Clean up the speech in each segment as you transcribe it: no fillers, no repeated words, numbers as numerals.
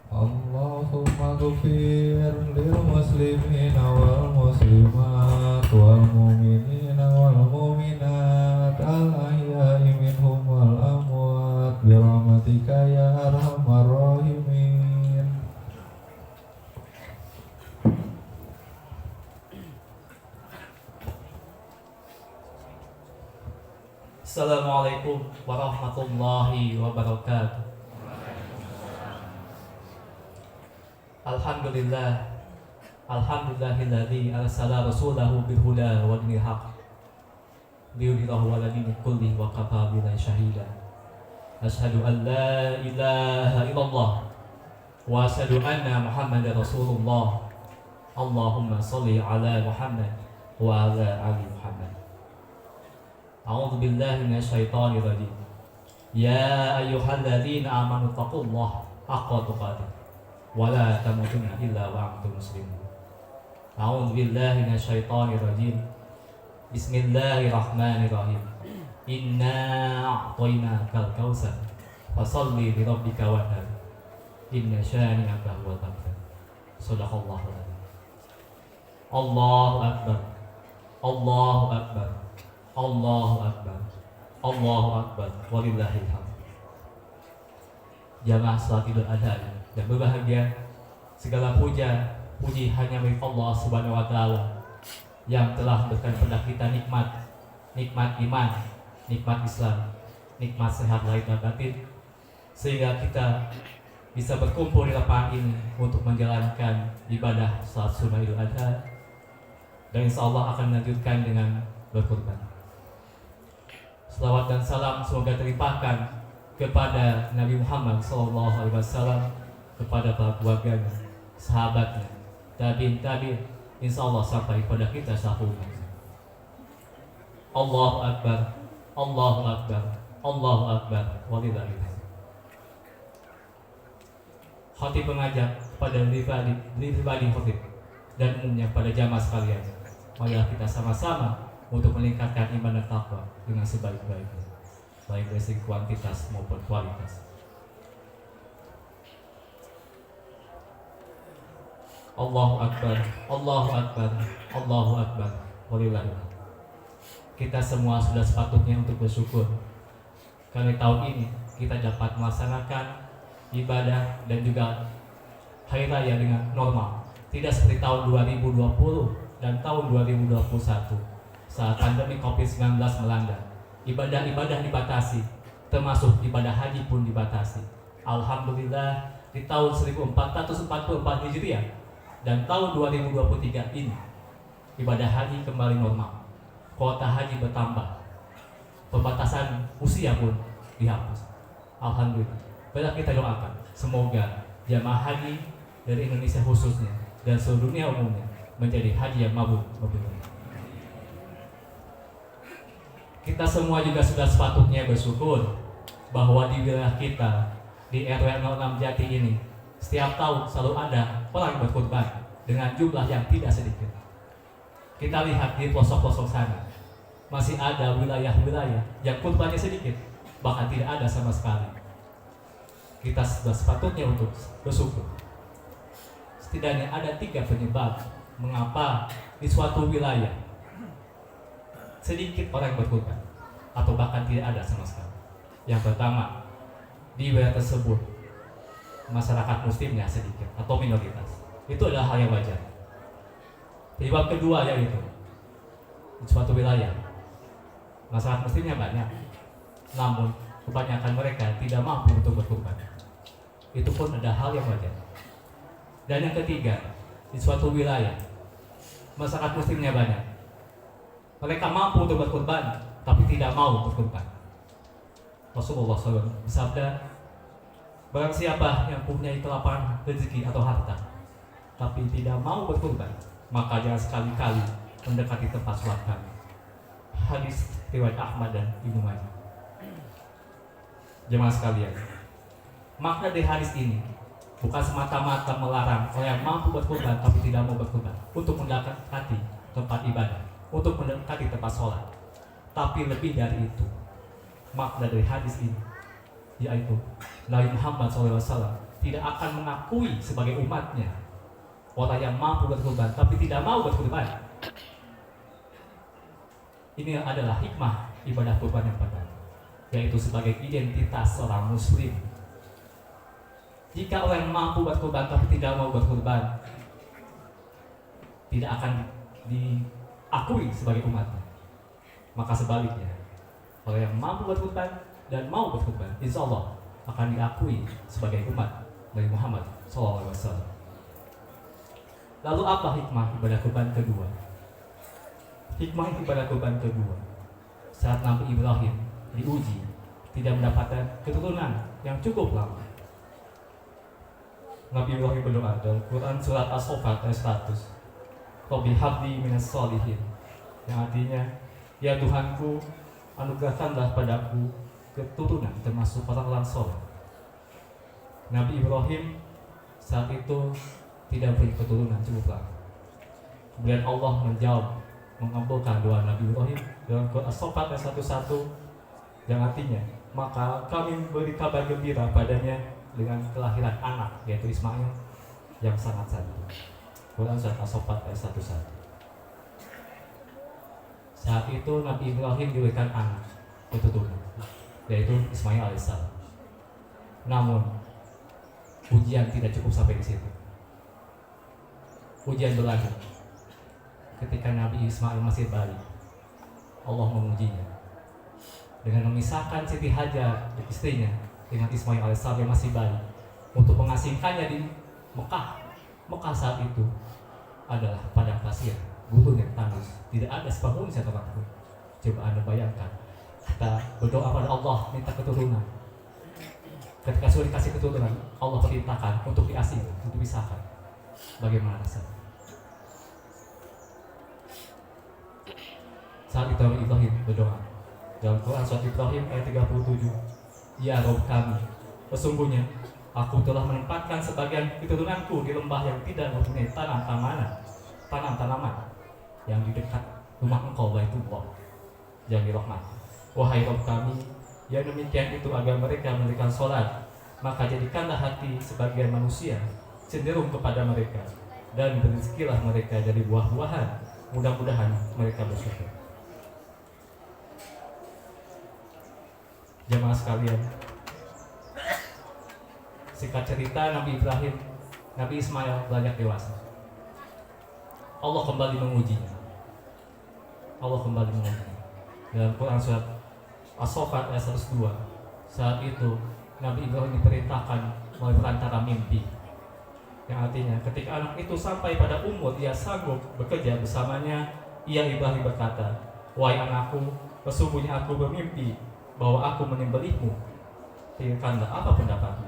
Allahumma ghfir lil muslimina wal muslimat wal mu'minina wal mu'minat al ahya'i minhum wal amwat bi rahmatika ya arhamar rahimin. Assalamualaikum warahmatullahi wabarakatuh. Alhamdulillahilladzi arsala rasulahu bil huda wa dinil haq liyudhhirahu 'ala dini kulli wa kafa billahi shahida. Asyhadu an la ilaha illallah wa asyhadu anna Muhammadar Rasulullah. Allahumma shalli 'ala Muhammad wa 'ala ali Muhammad. A'udzu billahi minasyaitonir rajim. Ya ayyuhalladzina amanu taqullaha haqqa tuqatih wa la tamutunna illa wa antum muslimun. A'udzu billahi minasyaitonir rajim. Bismillahirrahmanirrahim. Inna a'tainakal kautsar fasholli li rabbika wanhar. Inna syani'aka huwal abtar. Shadaqallahul adzim. Allahu akbar. Allahu akbar. Allahu akbar. Allahu akbar. Walillahil hamd. Jamaah salat Idul Adha yang berbahagia, segala puji hanya milik Allah Subhanahu wa taala yang telah memberikan kepada kita nikmat iman, nikmat Islam, nikmat sehat lahir dan batin, sehingga kita bisa berkumpul di lapangan ini untuk menjalankan ibadah salat sunnah Idul Adha, dan insya Allah akan melanjutkan dengan berkurban. Selawat dan salam semoga terlimpahkan kepada Nabi Muhammad SAW, kepada para keluarganya, sahabatnya, tabi'in, insya Allah sampai kepada kita selalu. Allahu Akbar, Allahu Akbar, Allahu Akbar, walillahil hamd. Khatib mengajak pada pribadi khatib dan umumnya pada jamaah sekalian, marilah kita sama-sama untuk meningkatkan iman dan takwa dengan sebaik-baiknya, baik dari segi kuantitas maupun kualitas. Allahu Akbar, Allahu Akbar, Allahu Akbar, walillahil hamd. Kita semua sudah sepatutnya untuk bersyukur karena tahun ini kita dapat melaksanakan ibadah dan juga hari raya dengan normal, tidak seperti tahun 2020 dan tahun 2021 saat pandemi COVID-19 melanda. Ibadah-ibadah dibatasi, termasuk ibadah haji pun dibatasi. Alhamdulillah di tahun 1444 Hijriah dan tahun 2023 ini ibadah haji kembali normal, kuota haji bertambah, pembatasan usia pun dihapus. Alhamdulillah. Baiklah, kita doakan semoga jamaah haji dari Indonesia khususnya dan seluruh dunia umumnya menjadi haji yang mabrur. Kita semua juga sudah sepatutnya bersyukur bahwa di wilayah kita, di RW 06 Jati ini, setiap tahun selalu ada orang yang berkurban dengan jumlah yang tidak sedikit. Kita lihat di pelosok-pelosok sana, masih ada wilayah-wilayah yang kurbannya sedikit, bahkan tidak ada sama sekali. Kita sudah sepatutnya untuk bersyukur. Setidaknya ada 3 penyebab mengapa di suatu wilayah sedikit orang yang berkurban atau bahkan tidak ada sama sekali. Yang pertama, di wilayah tersebut masyarakat muslimnya sedikit atau minoritas. Itu adalah hal yang wajar. Penyebab kedua yaitu di suatu wilayah masyarakat muslimnya banyak, namun kebanyakan mereka tidak mampu untuk berkurban. Itu pun ada hal yang wajar. Dan yang ketiga, di suatu wilayah masyarakat muslimnya banyak, mereka mampu untuk berkurban tapi tidak mau berkurban. Rasulullah SAW bersabda, barang siapa yang punya kelapangan rezeki atau harta tapi tidak mau berkurban, maka jangan sekali-kali mendekati tempat sholat kami. Hadis riwayat Ahmad dan Ibnu Majah. Jemaah sekalian, makna dari hadis ini bukan semata-mata melarang orang yang mampu berkurban tapi tidak mau berkurban untuk mendekati tempat ibadah, untuk mendekati tempat sholat, tapi lebih dari itu. Makna dari hadis ini yaitu Nabi Muhammad SAW tidak akan mengakui sebagai umatnya orang yang mampu berkorban tapi tidak mau berkorban. Ini adalah hikmah ibadah kurban yang pertama, yaitu sebagai identitas seorang muslim. Jika orang yang mampu berkorban tapi tidak mau berkorban, tidak akan diakui sebagai umatnya. Maka sebaliknya, orang yang mampu berkorban dan mau berkorban, insya Allah akan diakui sebagai umat dari Muhammad SAW. Lalu apa hikmah ibadah kurban kedua? Hikmah ibadah kurban kedua, saat Nabi Ibrahim diuji tidak mendapatkan keturunan yang cukup lama, Nabi Ibrahim berdoa dalam Quran surat As-Saffat ayat 100, Rabbi habli minas sholihin, yang artinya, ya Tuhanku, anugerahkanlah padaku keturunan termasuk orang-orang soleh. Nabi Ibrahim saat itu tidak beri keturunan cukup lama. Kemudian Allah menjawab, mengabulkan doa Nabi Ibrahim dalam Quran As-Saffat ayat 11, yang artinya, maka kami beri kabar gembira padanya dengan kelahiran anak, yaitu Ismail yang sangat cantik. Quran surat As-Saffat ayat 11. Saat itu Nabi Ibrahim diberikan anak keturunan, yaitu Ismail alaihissalam. Namun ujian tidak cukup sampai di situ. Ujian berlanjut. Ketika Nabi Ismail masih bayi, Allah mengujinya dengan memisahkan Siti Hajar, istrinya, dengan Ismail alaihissalam yang masih bayi, untuk mengasingkannya di Mekah. Mekah saat itu adalah padang pasir, gurun yang tandus, tidak ada sebangun satu orang pun. Coba Anda bayangkan, kita berdoa pada Allah minta keturunan. Ketika sudah dikasih keturunan, Allah perintahkan untuk diasing, untuk dipisahkan. Bagaimana rasanya? Saat itu Nabi Ibrahim berdoa dalam Quran surat Ibrahim ayat 37, ya Rabb kami, sesungguhnya aku telah menempatkan sebagian keturunanku di lembah yang tidak mempunyai tanam-tanaman yang di dekat rumah engkau Baitullah yang dirahmati. Wahai Rabb kami, yang demikian itu agar mereka mendirikan sholat, maka jadikanlah hati sebagian manusia cenderung kepada mereka, dan berizkilah mereka dari buah-buahan, mudah-mudahan mereka bersyukur. Jamaah sekalian, singkat cerita, Nabi Ibrahim, Nabi Ismail beranjak dewasa. Allah kembali mengujinya. Dalam Quran surat As-Saffat ayat 102, saat itu Nabi Ibrahim diperintahkan melalui perantara mimpi, yang artinya ketika anak itu sampai pada umur ia sanggup bekerja bersamanya, ia Ibrahim berkata, wahai anakku, sesungguhnya aku bermimpi bahwa aku menyembelihmu. Pilihkanlah apa pendapatmu.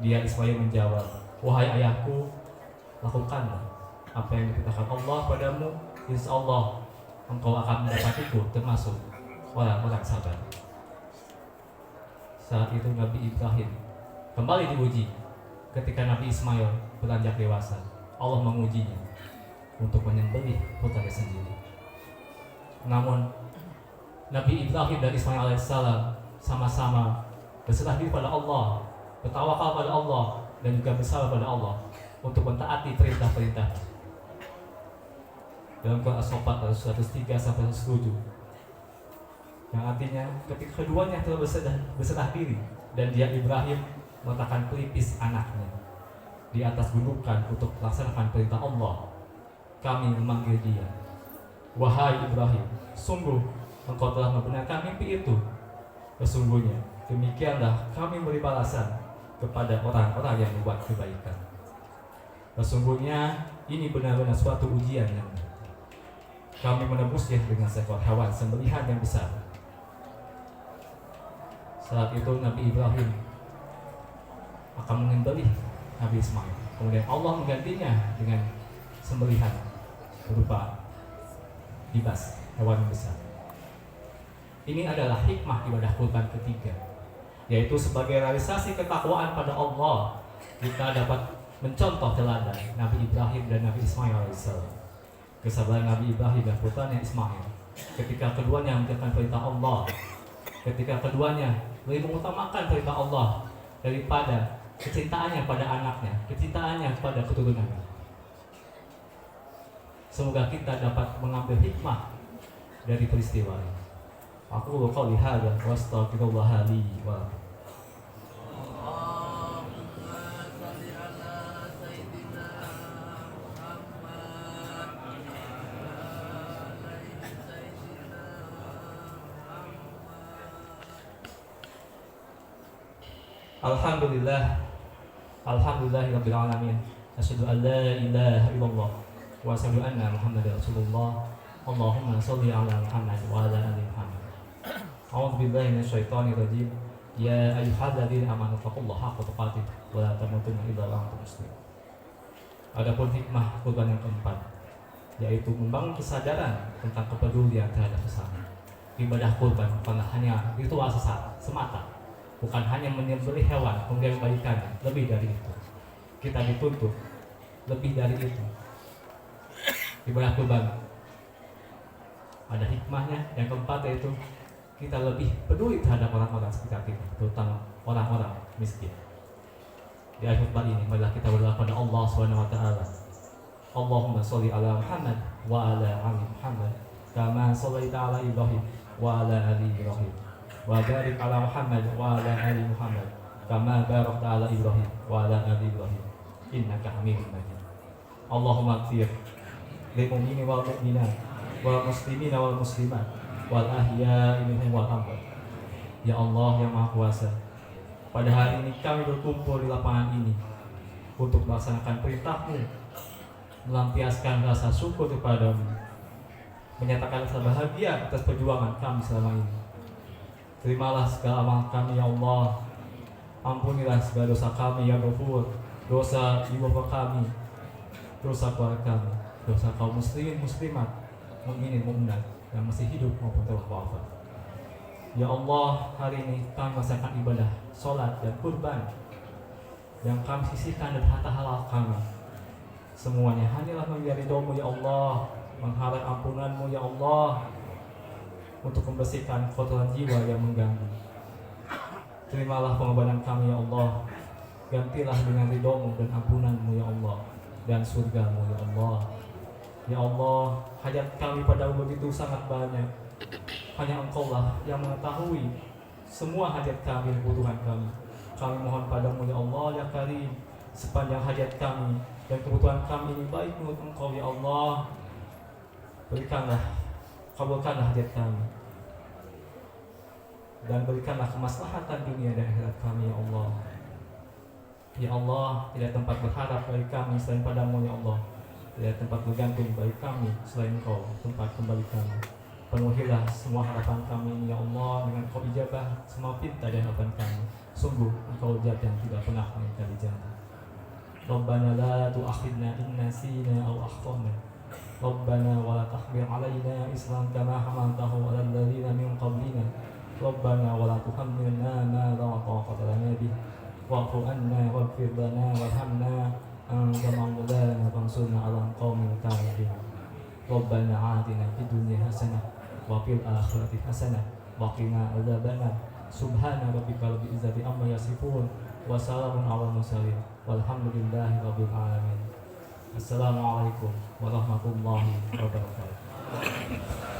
Dia Ismail menjawab, wahai ayahku, lakukanlah apa yang diperintahkan Allah padamu, insya Allah engkau akan mendapatiku termasuk orang-orang sabar. Saat itu Nabi Ibrahim kembali diuji. Ketika Nabi Ismail beranjak dewasa, Allah mengujinya untuk menyembelih putranya sendiri. Namun Nabi Ibrahim dan Ismail alaihissalam sama-sama berserah diri pada Allah, bertawakal pada Allah, dan juga bersabar pada Allah untuk mentaati perintah-perintah. Dalam Quran As-Saffat 103-107, yang artinya ketika keduanya telah berserah diri dan dia Ibrahim meletakkan pelipis anaknya di atas gundukan untuk melaksanakan perintah Allah, kami memanggil dia, wahai Ibrahim, sungguh engkau telah membenarkan mimpi itu. Sesungguhnya demikianlah kami beri balasan kepada orang-orang yang membuat kebaikan. Sesungguhnya ini benar-benar suatu ujian yang kami menebusnya dengan seekor hewan sembelihan yang besar. Saat itu Nabi Ibrahim akan menyembelih Nabi Ismail. Kemudian Allah menggantinya dengan sembelihan berupa dibas, hewan yang besar. Ini adalah hikmah ibadah kurban ketiga, yaitu sebagai realisasi ketakwaan pada Allah, kita dapat mencontoh teladan Nabi Ibrahim dan Nabi Ismail alaihissalam. Kesabaran Nabi Ibrahim dan putranya Ismail ketika keduanya menjalankan perintah Allah, ketika keduanya lebih mengutamakan perintah Allah daripada kecintaannya pada anaknya, kecintaannya pada keturunannya. Semoga kita dapat mengambil hikmah dari peristiwa ini. Aku qouli hadza wa astaghfirullah li wa lakum. Alhamdulillah, alhamdulillahirabbil alamin. Asyhadu an la ilaha illallah wa asyhadu anna Muhammadar Rasulullah. Allahumma shalli ala Muhammad wa ala ali Muhammad. A'udzu billahi minasyaitonir rajim. Ya ayyuhalladzina amanu taqullaha haqqa tuqatih wa la tamutunna illa wa antum muslimun. Adapun hikmah kurban yang keempat, yaitu membangun kesadaran tentang kepedulian terhadap sesama. Ibadah kurban bukan hanya ritual semata, bukan hanya menyembelih hewan kemudian membalikannya. Lebih dari itu, kita dituntut lebih dari itu. Ibadah kurban ada hikmahnya. Yang keempat yaitu kita lebih peduli terhadap orang-orang sekitar kita, terutama orang-orang miskin. Di akhir khutbah ini marilah kita berdoa pada Allah Subhanahu wa taala. Allahumma sholli ala Muhammad wa ala ali Muhammad kama shallaita ala Ibrahim wa ala ali Ibrahim wa barik ala Muhammad wa ala ali Muhammad kama barakta ala Ibrahim wa ala ali Ibrahim innaka Hamidum Majid. Allahumma ighfir lil mu'minina wal mu'minat wal muslimina wal muslimat wal ahya'i minhum wal amwat. Ya Allah yang Maha Kuasa, pada hari ini kami berkumpul di lapangan ini untuk melaksanakan perintah-Mu, melampiaskan rasa syukur kepadamu, menyatakan rasa bahagia atas perjuangan kami selama ini. Terimalah segala amal kami ya Allah. Ampunilah segala dosa kami ya Ghafur, dosa ibu bapak kami, dosa keluarga kami, dosa kaum muslimin muslimat, mukminin mukminat yang masih hidup maupun telah wafat. Ya Allah, hari ini kami melaksanakan ibadah sholat dan kurban yang kami sisihkan dari harta halal kami. Semuanya hanyalah menjadi ridho-Mu ya Allah, mengharap ampunan-Mu ya Allah, untuk membersihkan kotoran jiwa yang mengganggu. Terimalah pengorbanan kami ya Allah. Gantilah dengan ridho-Mu dan ampunan-Mu ya Allah, dan surga-Mu ya Allah. Ya Allah, hajat kami padamu begitu sangat banyak. Hanya Engkau lah yang mengetahui semua hajat kami dan kebutuhan kami. Kami mohon padamu ya Allah ya Karim, sepanjang hajat kami dan kebutuhan kami ini baik menurut Engkau ya Allah, berikanlah, kabulkanlah hajat kami, dan berikanlah kemaslahatan dunia dan akhirat kami ya Allah. Ya Allah, tidak tempat berharap bagi kami selain padamu ya Allah, tidak tempat bergantung bagi kami selain Engkau, tempat kembali kami. Penuhilah semua harapan kami ini ya Allah, dengan Engkau ijabah semua pinta dan harapan kami. Sungguh Engkau zat yang tidak pernah mengingkari janji. Rabbana la tu'akhidna in nasina aw akhtana. Rabbana wa la tahmil 'alaina isran kama hamaltahu 'alal ladzina min qablina. Rabbana wa la tuhammilna ma la taqata lana bih. Wa'fu 'anna waghfir lana warhamna anta mawlana fansurna 'alal qaumil kafirin. Rabbana 'atina fid dunya hasanah wa fil akhirati hasanah wa qina adzabannar. Subhana rabbika rabbil izzati amma yasifun wa salamun 'alal mursalin walhamdulillahi rabbil alamin. Assalamualaikum warahmatullahi wabarakatuh.